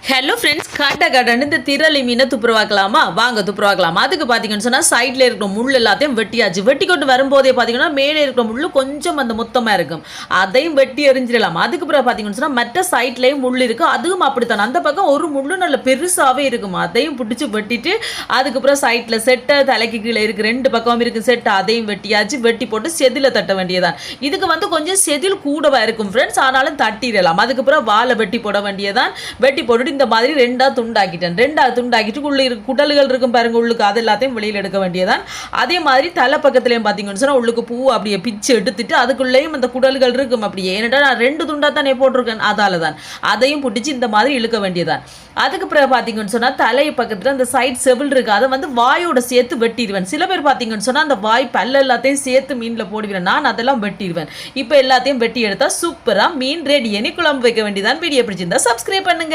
Hello friends, கடன்னு இந்த திரளி மீனை துப்புரவாக்கலாமா? வாங்க துப்புரவாக்கலாம். அதுக்கு பார்த்தீங்கன்னு சொன்னால் சைடில் இருக்கிற முள் எல்லாத்தையும் வெட்டியாச்சு. வெட்டி கொண்டு வரும்போதே பார்த்தீங்கன்னா மேலே இருக்கிற முள் கொஞ்சம் அந்த மொத்தமாக இருக்கும், அதையும் வெட்டி எரிஞ்சிடலாம். அதுக்கு பிறகு பார்த்தீங்கன்னு சொன்னால் மற்ற சைட்லேயும் முள் இருக்குது, அதுவும் அப்படித்தான். அந்த பக்கம் ஒரு முள் நல்ல பெருசாகவே இருக்கும், அதையும் பிடிச்சி வெட்டிட்டு அதுக்கப்புறம் சைட்டில் செட்டை தலைக்கு கீழே இருக்குது, ரெண்டு பக்கமும் இருக்குது செட்டை, அதையும் வெட்டியாச்சு. வெட்டி போட்டு செதில் தட்ட வேண்டியதான். இதுக்கு வந்து கொஞ்சம் செதில் கூடவா இருக்கும் ஃப்ரெண்ட்ஸ், ஆனாலும் தட்டிடலாம். அதுக்கப்புறம் வாழை வெட்டி போட வேண்டியதான். வெட்டி போட்டுட்டு இந்த மாதிரி ரெண்டா துண்டாக்கிட்டு உள்ள குடல்கள் இருக்கும் பாருங்க உள்ளுக்கு, அது எல்லாத்தையும் வெளியில் எடுக்க வேண்டியதான். அதே மாதிரி தலை பக்கத்துலையும் பார்த்தீங்கன்னு சொன்னால் உள்ளுக்கு பூ அப்படியே பிச்சு எடுத்துட்டு அதுக்குள்ளேயும் அந்த குடல்கள் இருக்கும் அப்படியே. ஏன்னா நான் ரெண்டு துண்டா தானே போட்டிருக்கேன், அதால தான் அதையும் பிடிச்சி இந்த மாதிரி இழுக்க வேண்டியதான். அதுக்கு பிறகு பார்த்தீங்கன்னு சொன்னால் தலை பக்கத்தில் அந்த சைட் செவில் இருக்கு, அதை வந்து வாயோட சேர்த்து வெட்டிடுவேன். சில பேர் பார்த்தீங்கன்னு சொன்னால் அந்த வாய் பல்ல எல்லாத்தையும் சேர்த்து மீனில் போடுவேன், நான் அதெல்லாம் வெட்டிடுவேன். இப்போ எல்லாத்தையும் வெட்டி எடுத்தால் சூப்பராக மீன் ரெடி. குழம்பு வைக்க வேண்டியதான். வீடியோ பிடிச்சிருந்தா சப்ஸ்கிரைப் பண்ணுங்க.